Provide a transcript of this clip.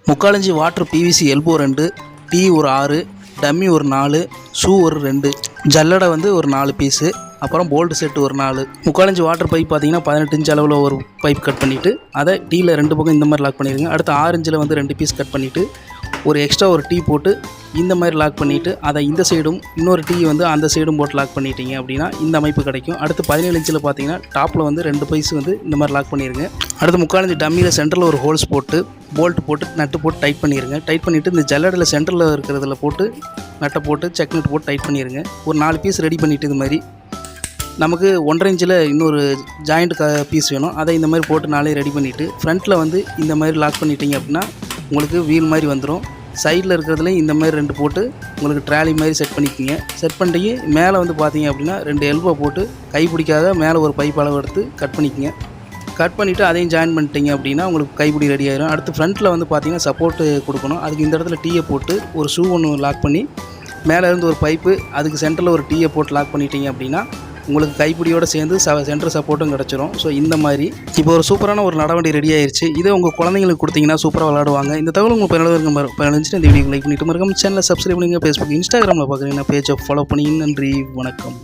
3/4 inch water PVC elbow 2, tea ஒரு 6, dummy ஒரு 4, shoe ஒரு 2, ஜல்லடை வந்து ஒரு 4 பீஸு, அப்புறம் போல்டு செட்டு ஒரு 4. 3/4 இன்ச் வாட்டர் பைப் பார்த்தீங்கன்னா 18 இன்ச் அளவில் ஒரு பைப் கட் பண்ணிவிட்டு அதை டீயில் 2 பக்கம் இந்த மாதிரி லாக் பண்ணிடுங்க. அடுத்து 6 இன்ச்சில் வந்து 2 பீஸ் கட் பண்ணிவிட்டு ஒரு எக்ஸ்ட்ரா ஒரு டீ போட்டு இந்த மாதிரி லாக் பண்ணிவிட்டு அதை இந்த சைடும் இன்னொரு டீ வந்து அந்த சைடும் போட்டு லாக் பண்ணிட்டீங்க அப்படின்னா இந்த அமைப்பு கிடைக்கும். அடுத்து 17 இன்ச்சில் பார்த்தீங்கன்னா டாப்பில் வந்து 2 பீஸ் வந்து இந்த மாதிரி லாக் பண்ணிடுங்க. அடுத்து 3/4 இன்ச் டம்மியில் சென்டரில் ஒரு ஹோல்ஸ் போட்டு போல்ட் போட்டு நட்டு போட்டு டைட் பண்ணிடுங்க. டைட் பண்ணிவிட்டு இந்த ஜல்லடையில் சென்டரில் இருக்கிறதுல போட்டு நட்டை போட்டு செக் நட்டு போட்டு டைட் பண்ணிடுங்க. ஒரு 4 பீஸ் ரெடி பண்ணிவிட்டு இது மாதிரி நமக்கு 1.5 இன்ச்சில் இன்னொரு ஜாயிண்ட் பீஸ் வேணும். அதை இந்த மாதிரி போட்டு 4 ரெடி பண்ணிவிட்டு ஃப்ரண்ட்டில் வந்து இந்த மாதிரி லாக் பண்ணிட்டீங்க அப்படின்னா உங்களுக்கு வீல் மாதிரி வந்துடும். சைடில் இருக்கிறதுலையும் இந்த மாதிரி 2 போட்டு உங்களுக்கு ட்ராலி மாதிரி செட் பண்ணிக்கிங்க. செட் பண்ணிட்டு மேலே வந்து பார்த்தீங்க அப்படின்னா 2 எல்போ போட்டு கை பிடிக்காத மேலே ஒரு பைப் அளவு எடுத்து கட் பண்ணிக்கங்க. கட் பண்ணிவிட்டு அதையும் ஜாயின் பண்ணிட்டீங்க அப்படின்னா உங்களுக்கு கைப்பிடி ரெடி ஆயிடும். அடுத்து ஃப்ரண்ட்டில் வந்து பார்த்தீங்கன்னா சப்போர்ட்டு கொடுக்கணும். அதுக்கு இந்த இடத்துல டீயை போட்டு ஒரு ஷூ ஒன்று லாக் பண்ணி மேலே இருந்து ஒரு பைப்பு அதுக்கு சென்டரில் ஒரு டீயை போட்டு லாக் பண்ணிட்டீங்க அப்படின்னா உங்களுக்கு கைப்பிடியோடு சேர்ந்து சென்டர் சப்போர்ட்டும் கிடச்சிரும். ஸோ இந்த மாதிரி இப்போ ஒரு சூப்பரான ஒரு நடவண்டி ரெடி ஆயிடுச்சு. இதை உங்கள் குழந்தைங்களுக்கு கொடுத்தீங்கன்னா சூப்பராக விளாடுவாங்க. இந்த தகவல் உங்களுக்கு பயனுள்ள இந்த வீடியோ லைக் பண்ணிட்டு மறக்காம சேனலை சப்ஸ்கிரைப் பண்ணுங்கள். ஃபேஸ்புக் இன்ஸ்டாகிராமில் பார்க்குறீங்கன்னா பேஜை ஃபாலோ பண்ணி. நன்றி, வணக்கம்.